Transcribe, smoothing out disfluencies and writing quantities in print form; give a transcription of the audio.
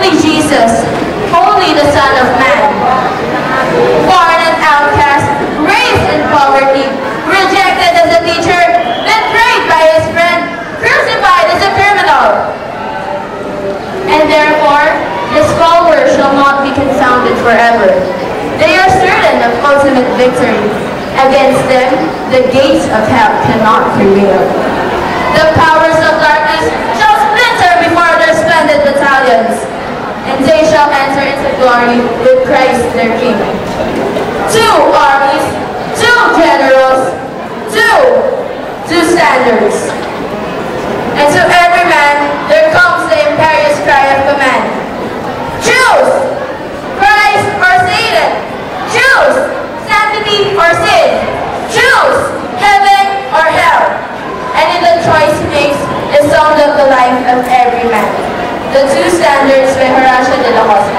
Holy Jesus, holy the Son of Man. Born an outcast, raised in poverty, rejected as a teacher, betrayed by his friend, crucified as a criminal. And therefore, his followers shall not be confounded forever. They are certain of ultimate victory. Against them, the gates of hell cannot prevail. The powers of darkness shall splinter before their splendid battalions, and they shall enter into glory with Christ their King. 2 armies, 2 generals, two standards. And to every man there comes the imperious cry of command. Choose! Christ or Satan! Choose! Sanctity or sin! Choose! Heaven or hell! And in the choice he makes is summed up the life of every man. The 2 standards by Horacio de la Cosa.